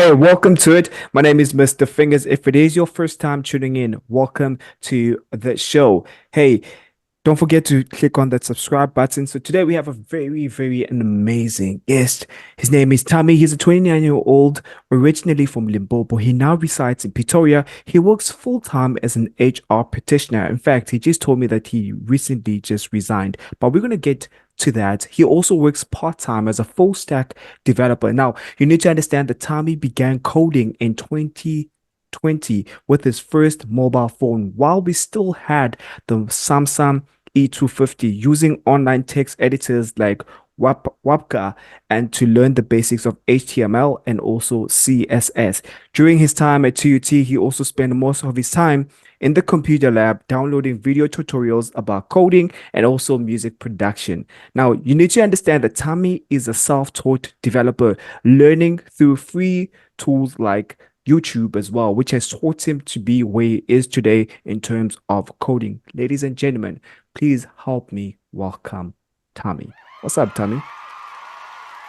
Hey, welcome to it. My name is Mr. Fingers. If it is your first time tuning in, welcome to the show. Hey, don't forget to click on that subscribe button. So today we have a very an amazing guest. His name is Thami. He's a 29-year-old, originally from Limpopo. He now resides in Pretoria. He works full-time as an HR practitioner. In fact, he just told me that he recently just resigned, but we're going to get to that. He also works part-time as a full stack developer. Now, you need to understand that Thami began coding in 2020 with his first mobile phone while we still had the Samsung E250 using online text editors like Wapka and to learn the basics of HTML and also CSS. During his time at TUT, he also spent most of his time in the computer lab downloading video tutorials about coding and also music production. Now, you need to understand that Thami is a self-taught developer learning through free tools like YouTube as well, which has taught him to be where he is today in terms of coding. Ladies and gentlemen, please help me welcome Thami. What's up, Thami?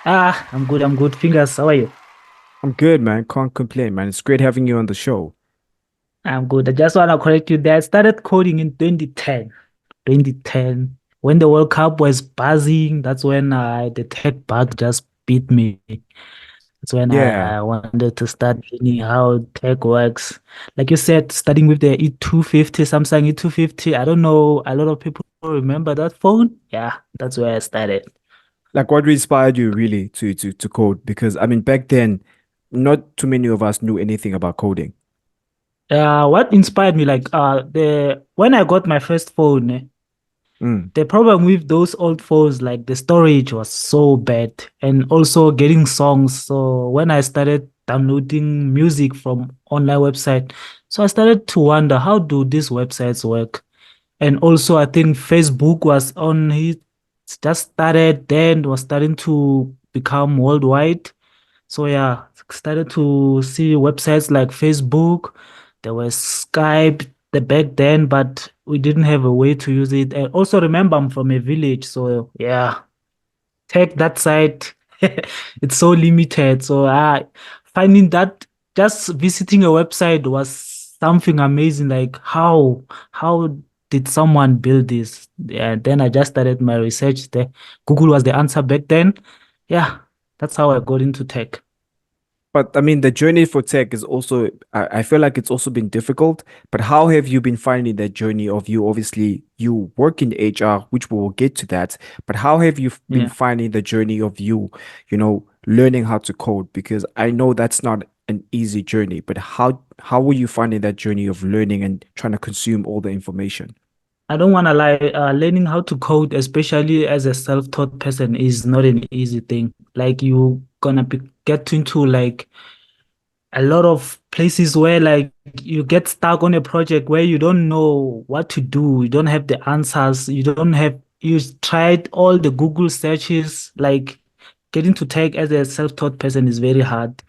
I'm good. I'm good. Fingers, how are you? I'm good, man. Can't complain, man. It's great having you on the show. I'm good. I just want to correct you there. I started coding in 2010. 2010. When the World Cup was buzzing, that's when the tech bug just beat me. That's when Yeah. I wanted to start learning how tech works. Like you said, starting with the E250, Samsung E250. I don't know, a lot of people remember that phone. Yeah, that's where I started. Like what inspired you really to code? Because I mean, back then, not too many of us knew anything about coding. What inspired me, like the when I got my first phone, Mm. the problem with those old phones, like the storage was so bad, and also getting songs. So when I started downloading music from online website, so I started to wonder how do these websites work? And also I think Facebook was on it just started then was starting to become worldwide. So yeah, started to see websites like Facebook. There was Skype the back then, but we didn't have a way to use it. And also remember I'm from a village, so yeah, tech that side it's so limited. So finding that just visiting a website was something amazing. Like how did someone build this? And then I just started my research there. Google was the answer back then. Yeah, that's how I got into tech. But I mean, the journey for tech is also, I feel like it's also been difficult. But how have you been finding that journey of you? Obviously, you work in HR, which we will get to that. But how have you been Yeah. finding the journey of you, learning how to code? Because I know that's not an easy journey, but how were you finding that journey of learning and trying to consume all the information? I don't want to lie, learning how to code, especially as a self-taught person, is not an easy thing. Like you gonna get into like a lot of places where like you get stuck on a project where you don't know what to do, you don't have the answers, you tried all the Google searches, like getting to tech as a self-taught person is very hard,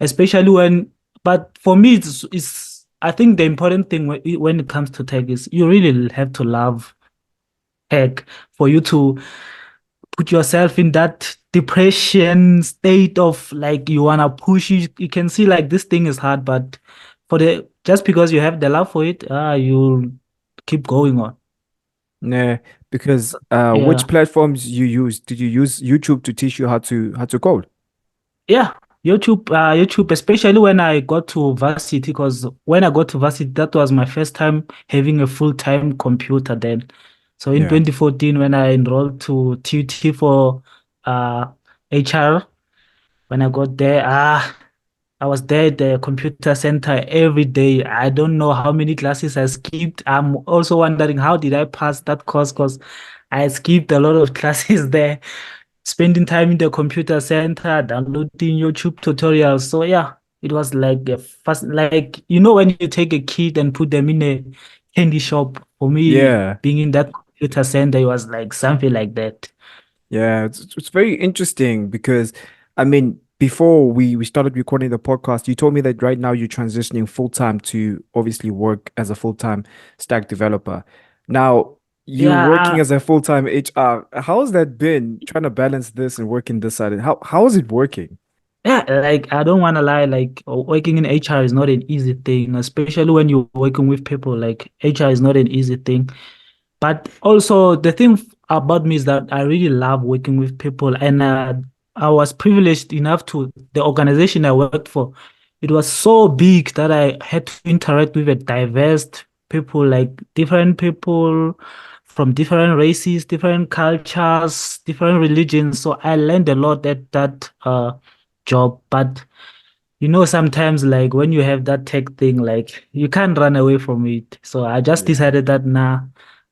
especially but for me it's I think the important thing when it comes to tech is you really have to love tech for you to put yourself in that depression state of like you wanna push you can see like this thing is hard, but for the just because you have the love for it, you'll keep going on. Nah, because which Yeah. platforms you use? Did you use YouTube to teach you how to code? Yeah. YouTube, especially when I got to varsity, because when I got to varsity, that was my first time having a full-time computer then. So in Yeah. 2014, when I enrolled to TUT for uh HR, when I got there, I was there at the computer center every day. I don't know how many classes I skipped. I'm also wondering how did I pass that course because I skipped a lot of classes there, spending time in the computer center, downloading YouTube tutorials. So yeah, it was like a fast, like when you take a kid and put them in a candy shop. For me, Yeah. being in that computer center, it was like something like that. Yeah, it's very interesting because I mean, before we started recording the podcast, you told me that right now you're transitioning full time to obviously work as a full-time stack developer. Now, you working Yeah, as a full-time HR, how has that been trying to balance this and working this side? How is it working? Yeah, like I don't want to lie, like working in HR is not an easy thing, especially when you're working with people. Like HR is not an easy thing. But also the thing about me is that I really love working with people, and I was privileged enough to the organization I worked for. It was so big that I had to interact with a diverse people, like different people from different races, different cultures, different religions. So I learned a lot at that job. But sometimes like when you have that tech thing, like you can't run away from it. So I just Yeah. decided that nah,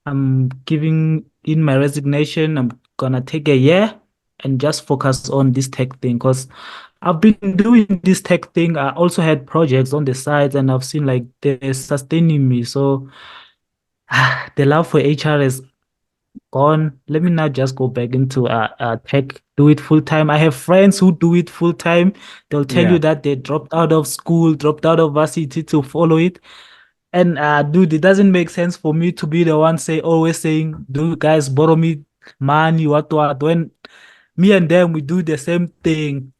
I'm giving in my resignation. I'm gonna take a year and just focus on this tech thing because I've been doing this tech thing. I also had projects on the side and I've seen like they're sustaining me. So the love for HR is gone. Let me now just go back into tech, do it full time. I have friends who do it full time. They'll tell you Yeah. that they dropped out of school, dropped out of varsity to follow it. And dude, it doesn't make sense for me to be the one always saying, "Do you guys borrow me money, what?" When me and them we do the same thing,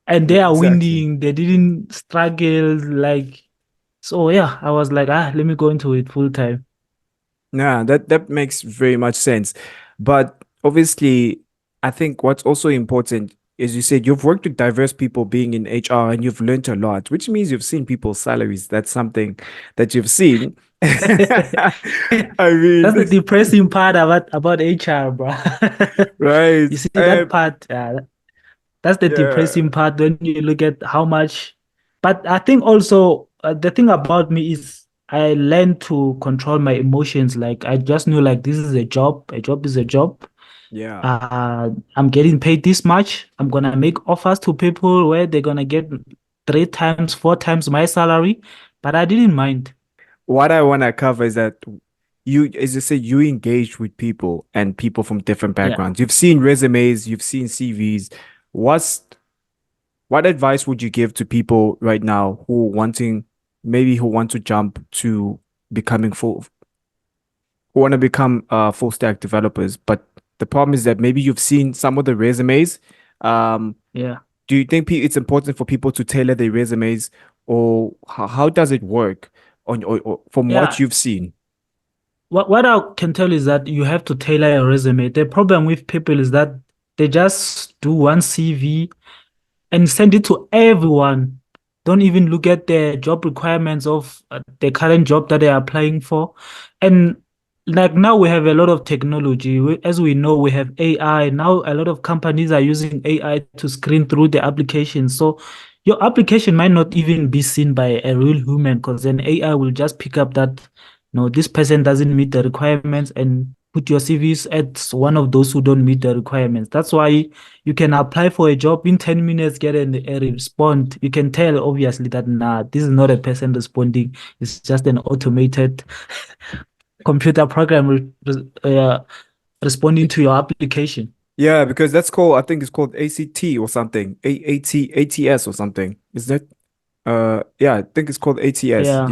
and they are Exactly. winning. They didn't struggle like. So yeah, I was like, let me go into it full time. Yeah, that makes very much sense. But obviously, I think what's also important is you said you've worked with diverse people being in HR and you've learned a lot, which means you've seen people's salaries. That's something that you've seen. I That's the mean, depressing part about HR, bro. right. You see that part? That's the Yeah. depressing part when you look at how much. But I think also the thing about me is I learned to control my emotions. Like I just knew like this is a job. A job is a job. Yeah. I'm getting paid this much. I'm gonna make offers to people where they're gonna get three times, four times my salary. But I didn't mind. What I want to cover is that you, as you say, you engage with people and people from different Yeah. backgrounds. You've seen resumes, you've seen CVs. What's What advice would you give to people right now who want to jump to becoming who want to become full stack developers, but the problem is that maybe you've seen some of the resumes. Um, Yeah. do you think it's important for people to tailor their resumes, or how does it work or from what Yeah. you've seen? What I can tell is that you have to tailor your resume. The problem with people is that they just do one CV and send it to everyone. Don't even look at the job requirements of the current job that they are applying for. And like now we have a lot of technology. As we know, we have AI. Now a lot of companies are using AI to screen through the application. So your application might not even be seen by a real human because then AI will just pick up that no, this person doesn't meet the requirements and put your CVs at one of those who don't meet the requirements. That's why you can apply for a job in 10 minutes, get a response. You can tell obviously that nah, this is not a person responding. It's just an automated computer program responding to your application. Yeah, because that's called, I think it's called ACT or something, ATS or something. Is that yeah, I think it's called ATS. Yeah,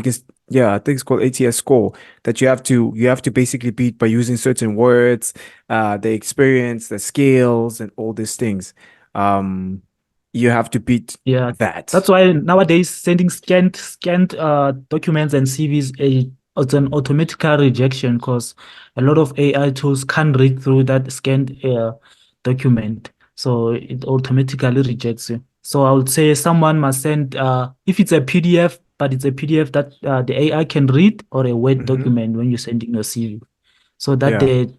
Yeah, I think it's called ATS score that you have to basically beat by using certain words, the experience, the skills, and all these things. Um, you have to beat yeah. that. That's why nowadays sending scanned documents and CVs it's an automatical rejection because a lot of AI tools can't read through that scanned document, so it automatically rejects you. So I would say someone must send if it's a PDF, but it's a PDF that the AI can read or a Word Hmm. document when you're sending your CV, so that Yeah. the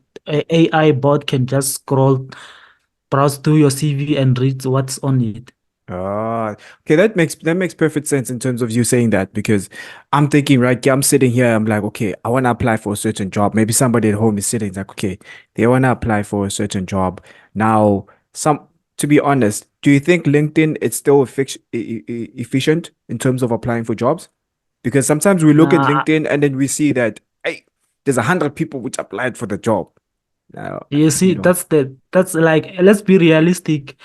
AI bot can just browse through your CV and read what's on it. Ah, okay, that makes perfect sense in terms of you saying that because I'm thinking, right, yeah, I'm sitting here, I'm like, okay, I want to apply for a certain job. Maybe somebody at home is sitting like, okay, they want to apply for a certain job. Now, to be honest, do you think LinkedIn is still efficient in terms of applying for jobs? Because sometimes we look at Nah, LinkedIn and then we see that, hey, there's 100 people which applied for the job. Now, you see, you know, that's like let's be realistic.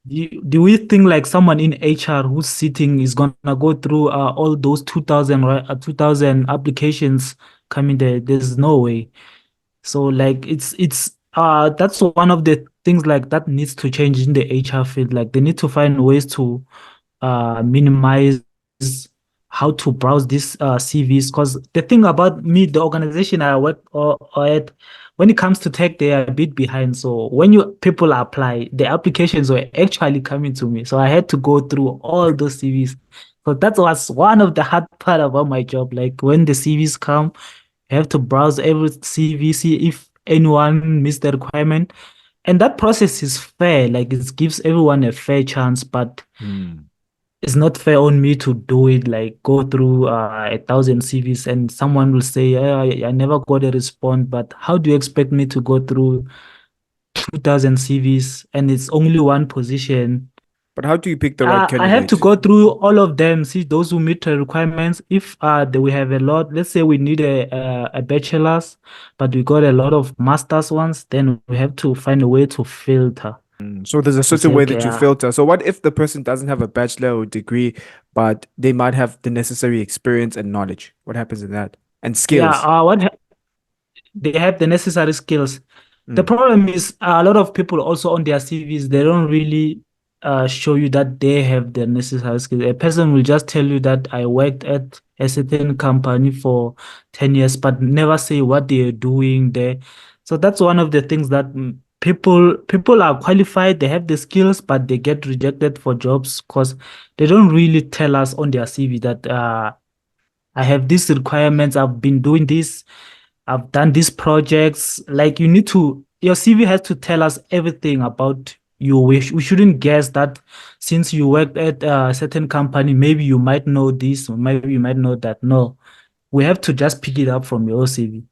Do we think like someone in HR who's sitting is gonna go through all those 2000 right 2000 applications coming there? There's no way. So like it's that's one of the things like that needs to change in the HR field. Like they need to find ways to minimize how to browse these CVs. Because the thing about me, the organization I work or at, when it comes to tech, they are a bit behind. So when you people apply, the applications were actually coming to me. So I had to go through all those CVs. So that was one of the hard part about my job. Like when the CVs come, you have to browse every CV, see if anyone missed the requirement. And that process is fair. Like it gives everyone a fair chance, but Hmm. it's not fair on me to do it, like go through 1,000 CVs and someone will say, I never got a response. But how do you expect me to go through 2,000 CVs and it's only one position? But how do you pick the right I have to candidate? go through all of them, see those who meet the requirements. If we have a lot, let's say we need a bachelor's, but we got a lot of master's ones, then we have to find a way to filter So there's a to certain say, way okay, that you filter. So what if the person doesn't have a bachelor or degree, but they might have the necessary experience and knowledge? What happens in that? And yeah, skills. they have the necessary skills. The Mm. problem is a lot of people also on their CVs, they don't really show you that they have the necessary skills. A person will just tell you that I worked at a certain company for 10 years, but never say what they're doing there. So that's one of the things that people are qualified, they have the skills, but they get rejected for jobs because they don't really tell us on their CV that I have these requirements, I've been doing this, I've done these projects. Like you need to, your CV has to tell us everything about you. We shouldn't guess that since you worked at a certain company, maybe you might know this, or maybe you might know that. No, we have to just pick it up from your CV.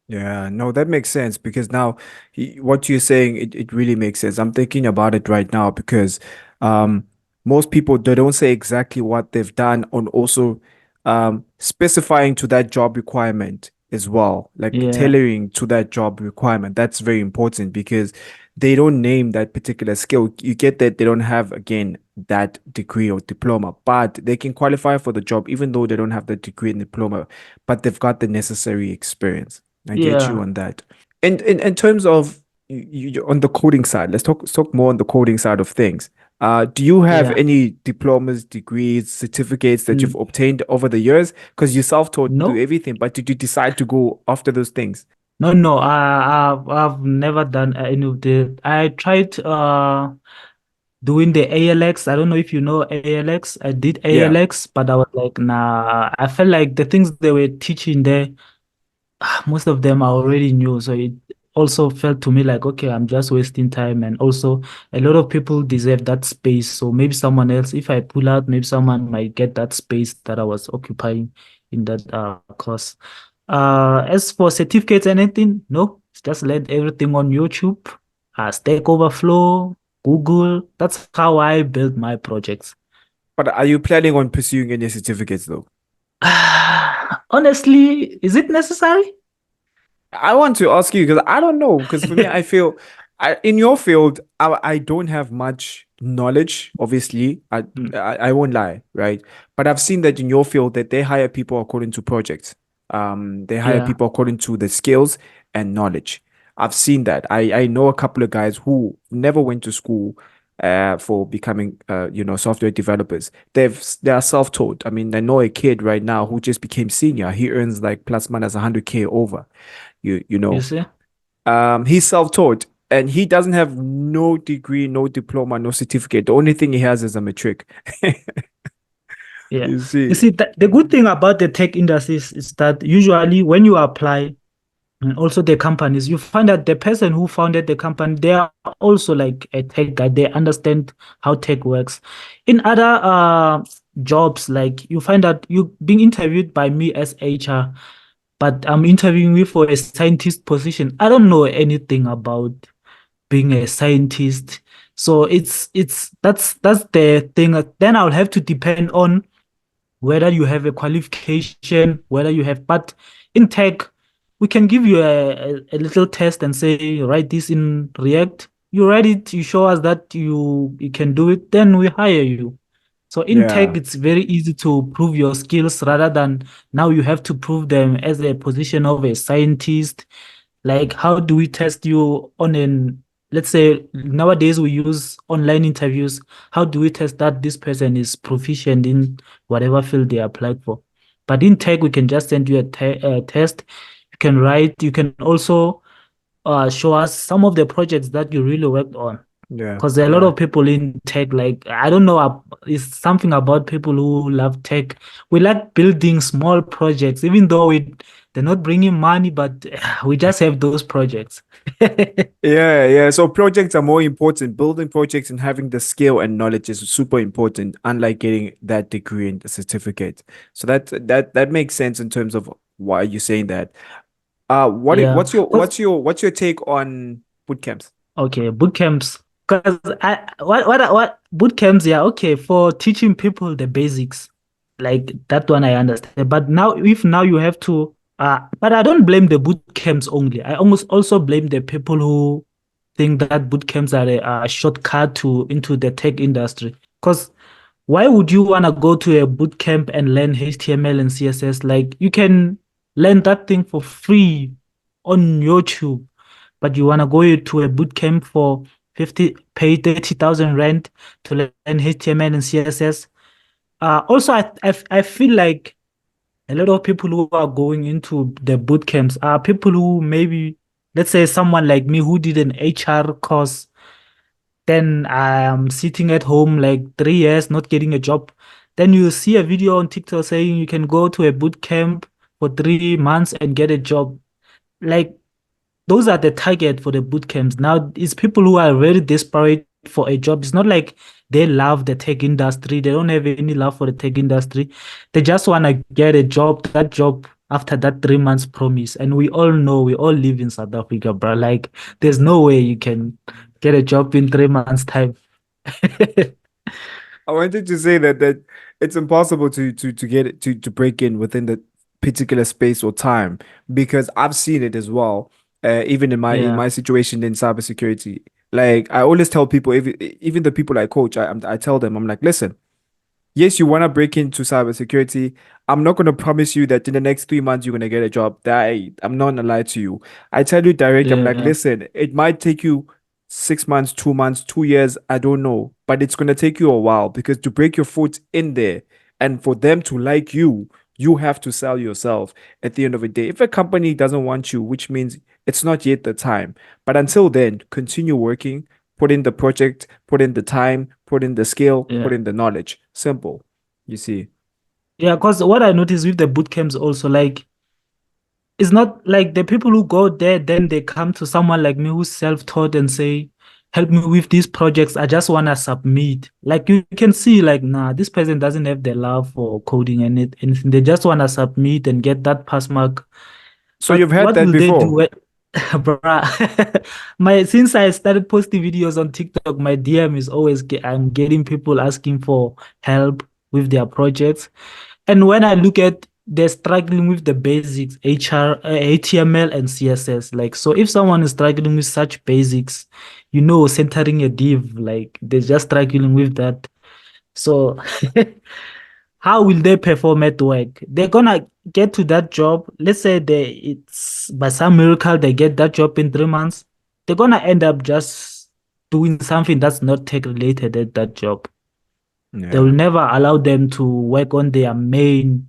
Yeah, no, that makes sense because now what you're saying, it really makes sense. I'm thinking about it right now because um, most people they don't say exactly what they've done on also specifying to that job requirement as well, like Yeah, tailoring to that job requirement. That's very important because they don't name that particular skill. You get that they don't have again that degree or diploma, but they can qualify for the job even though they don't have the degree and diploma, but they've got the necessary experience. I get you yeah, on that. And in terms of on the coding side, let's talk more on the coding side of things. Do you have yeah. any diplomas, degrees, certificates that you've Mm, obtained over the years? Because you self-taught to do No, everything, but did you decide to go after those things? no. I've never done any of the. I tried doing the ALX. I don't know if you know ALX. I did Yeah. ALX, but I was like, nah. I felt like the things they were teaching there, most of them I already knew. So it also felt to me like, okay, I'm just wasting time. And also, a lot of people deserve that space. So maybe someone else, if I pull out, maybe someone might get that space that I was occupying in that course. As for certificates, anything, no, just learn everything on YouTube, Stack Overflow, Google. That's how I build my projects. But are you planning on pursuing any certificates though? Honestly, is it necessary? I want to ask you because I don't know. Because for me, I feel in your field, I don't have much knowledge. Obviously, Mm, I won't lie, right? But I've seen that in your field that they hire people according to projects. They hire yeah, people according to the skills and knowledge. I've seen that. I know a couple of guys who never went to school for becoming software developers. They are self-taught. I mean, I know a kid right now who just became senior. He earns like plus minus 100K over you you know see? he's self-taught and he doesn't have no degree, no diploma, no certificate. The only thing he has is a matric. Yeah. You You see. see, the good thing about the tech industry is that usually when you apply, and also the companies, you find that the person who founded the company, they are also like a tech guy. They understand how tech works. In other jobs, like you find that you being interviewed by me as HR, but I'm interviewing you for a scientist position. I don't know anything about being a scientist. So that's the thing. Then I'll have to depend on whether you have a qualification, whether you have, but in tech, we can give you a little test and say, write this in React. You write it, you show us that you can do it, then we hire you. So in tech, Yeah. it's very easy to prove your skills rather than now you have to prove them as a position of a scientist. Like, how do we test you on an let's say nowadays we use online interviews. How do we test that this person is proficient in whatever field they applied for? But in tech, we can just send you a test. You can write. You can also show us some of the projects that you really worked on. Yeah, Because there are a lot yeah. of people in tech, like I don't know, it's something about people who love tech. We like building small projects, even though they're not bringing money, but we just have those projects. Yeah, yeah. So projects are more important. Building projects and having the skill and knowledge is super important, unlike getting that degree and the certificate. So that makes sense in terms of why you're saying that. Yeah. What's your take on boot camps? Okay, boot camps. Because what boot camps? Yeah, okay, for teaching people the basics, like that one I understand. But now, if now you have to, but I don't blame the boot camps only. I almost also blame the people who think that boot camps are a shortcut to into the tech industry. Because why would you want to go to a boot camp and learn HTML and CSS? Like you can learn that thing for free on YouTube, but you want to go to a boot camp for 50, pay 30,000 rent to learn HTML and CSS. Also, I feel like a lot of people who are going into the boot camps are people who maybe, let's say, someone like me who did an HR course, then I'm sitting at home like 3 years not getting a job. Then you see a video on TikTok saying you can go to a boot camp for 3 months and get a job. Like those are the target for the boot camps. Now it's people who are very desperate for a job. It's not like they love the tech industry. They don't have any love for the tech industry. They just want to get a job, that job after that 3 months promise. And we all know, we all live in South Africa, bro. Like there's no way you can get a job in 3 months time. I wanted to say that it's impossible to get it to break in within the particular space or time because I've seen it as well. Even in my Yeah, situation in cybersecurity, like I always tell people, even the people I coach, I tell them, I'm like, listen. Yes, you want to break into cybersecurity. I'm not going to promise you that in the next 3 months you're going to get a job. I'm not going to lie to you. I tell you direct, I'm like, yeah, listen, it might take you 6 months, 2 months, 2 years. I don't know, but it's going to take you a while because to break your foot in there and for them to like you have to sell yourself at the end of the day. If a company doesn't want you, which means it's not yet the time. But until then, continue working, put in the project, put in the time, put in the skill, put yeah. in the knowledge. Simple. You see. Yeah, because what I noticed with the boot camps also, like it's not like the people who go there, then they come to someone like me who's self-taught and say, help me with these projects. I just want to submit. Like you can see, like, nah, this person doesn't have the love for coding and anything. They just want to submit and get that pass mark. So you've But had what that will they do? before. Bruh, my since I started posting videos on TikTok, my DM is always I'm getting people asking for help with their projects. And when I look at they're struggling with the basics, HTML and CSS. Like, so if someone is struggling with such basics, centering a div, like they're just struggling with that. So how will they perform at work? They're gonna get to that job. Let's say it's by some miracle they get that job in 3 months. They're gonna end up just doing something that's not tech related at that job. They will Yeah. never allow them to work on their main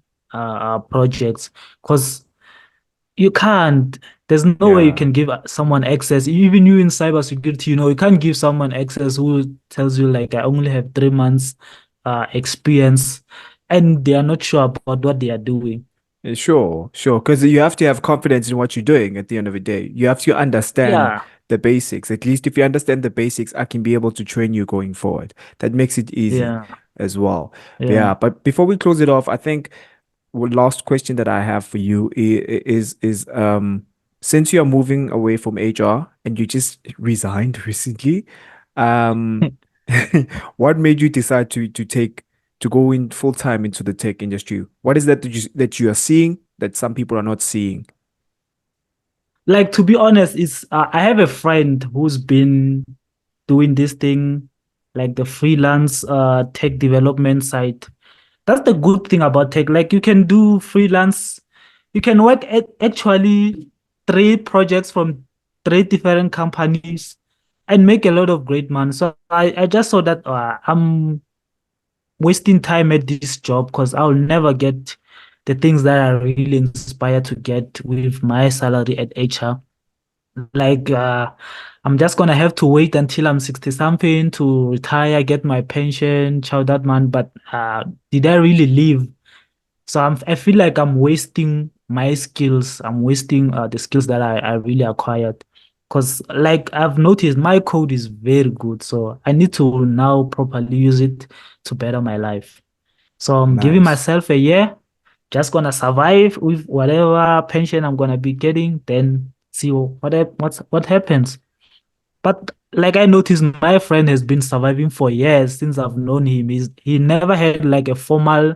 projects because you can't. There's no way you Yeah. can give someone access. Even you in cybersecurity, you can't give someone access who tells you like I only have 3 months experience, and they are not sure about what they are doing. Sure, sure. Because you have to have confidence in what you're doing at the end of the day. You have to understand Yeah, the basics. At least if you understand the basics, I can be able to train you going forward. That makes it easy yeah, as well. But yeah. yeah, but before we close it off, I think last question that I have for you is since you are moving away from HR and you just resigned recently, um what made you decide to go in full time into the tech industry? What is that you are seeing that some people are not seeing? Like to be honest, it's I have a friend who's been doing this thing, like the freelance tech development side. That's the good thing about tech. Like you can do freelance, you can work at actually three projects from three different companies, and make a lot of great money. So I just saw that I'm wasting time at this job because I'll never get the things that I really inspired to get with my salary at HR. Like I'm just gonna have to wait until I'm 60 something to retire, get my pension, chow that man. But did I really live? So I feel like I'm wasting my skills. I'm wasting the skills that I really acquired. Because like I've noticed my code is very good. So I need to now properly use it to better my life. So I'm giving Nice. myself a year, just gonna survive with whatever pension I'm gonna be getting, then see what happens. But like I noticed, my friend has been surviving for years since I've known him. He never had like a formal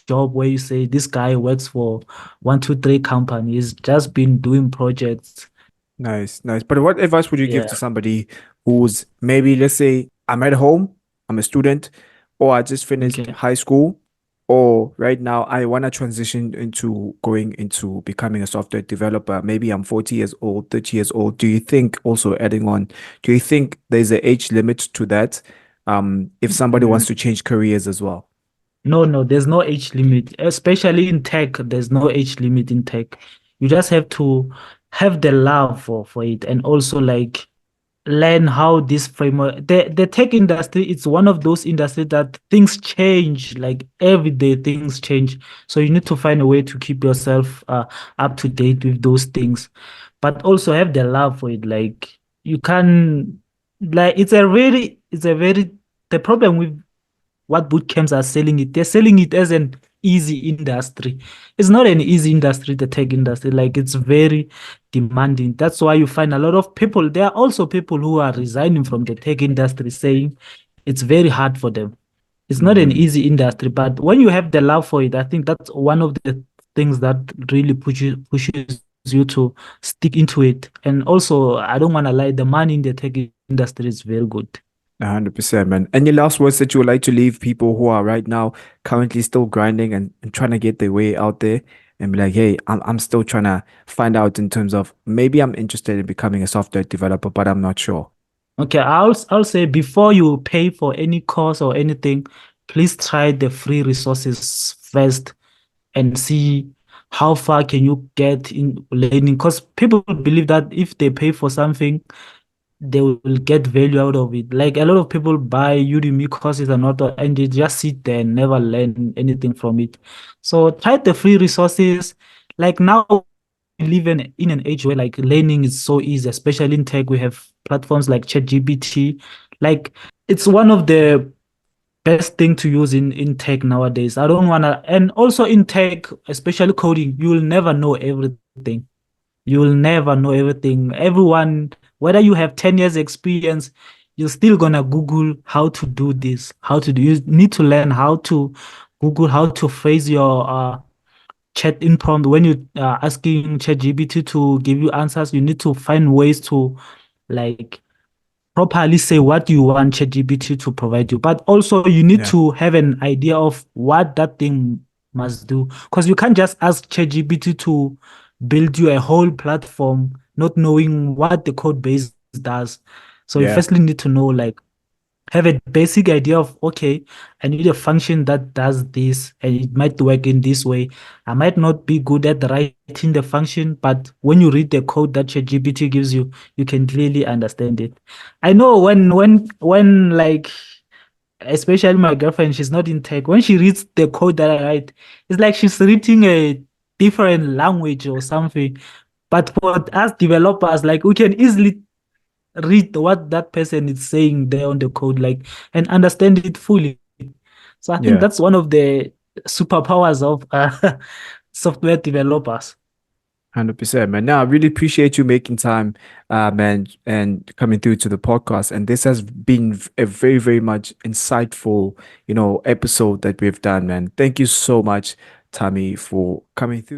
job where you say this guy works for one, two, three companies, just been doing projects. Nice, nice. But what advice would you give to Yeah. somebody who's maybe, let's say, I'm at home, I'm a student, or I just finished Okay. high school, or right now I want to transition into going into becoming a software developer. Maybe I'm 40 years old, 30 years old. Do you think, also adding on, do you think there's an age limit to that? If somebody wants Mm. to change careers as well? No, no, there's no age limit, especially in tech. There's no age limit in tech. You just have to have the love for it and also like learn how this framework the tech industry, it's one of those industries that things change like every day things change, so you need to find a way to keep yourself up to date with those things, but also have the love for it. Like you can like it's a very the problem with what boot camps are selling it. They're selling it as an easy industry. It's not an easy industry, the tech industry. Like it's very demanding. That's why you find a lot of people. There are also people who are resigning from the tech industry saying it's very hard for them. It's not an Hmm. easy industry, but when you have the love for it, I think that's one of the things that really pushes you to stick into it. And also, I don't want to lie, the money in the tech industry is very good. 100%, man. Any last words that you would like to leave people who are right now currently still grinding and trying to get their way out there and be like, hey, I'm still trying to find out in terms of maybe I'm interested in becoming a software developer, but I'm not sure. Okay, I'll say before you pay for any course or anything, please try the free resources first and see how far can you get in learning. Because people believe that if they pay for something, they will get value out of it. Like a lot of people buy Udemy courses and not, and they just sit there and never learn anything from it. So try the free resources. Like now we live in an age where like learning is so easy, especially in tech. We have platforms like ChatGPT. Like it's one of the best thing to use in tech nowadays. I don't wanna, and also in tech, especially coding, you will never know everything. You will never know everything. Everyone, whether you have 10 years experience, you're still gonna Google how to do this, how to do. You need to learn how to Google how to phrase your chat in prompt when you asking ChatGPT to give you answers. You need to find ways to like properly say what you want ChatGPT to provide you. But also you need Yeah. to have an idea of what that thing must do. Because you can't just ask ChatGPT to build you a whole platform, not knowing what the code base does. So you Yeah. firstly need to know like have a basic idea of okay, I need a function that does this and it might work in this way. I might not be good at writing the function, but when you read the code that ChatGPT gives you, you can clearly understand it. I know when like especially my girlfriend, she's not in tech. When she reads the code that I write, it's like she's reading a different language or something. But for us developers, like we can easily read what that person is saying there on the code, like and understand it fully. So I think Yeah. that's one of the superpowers of software developers. 100%, man. Now, I really appreciate you making time, man, and coming through to the podcast. And this has been a very, very much insightful, episode that we've done, man. Thank you so much, Thami, for coming through.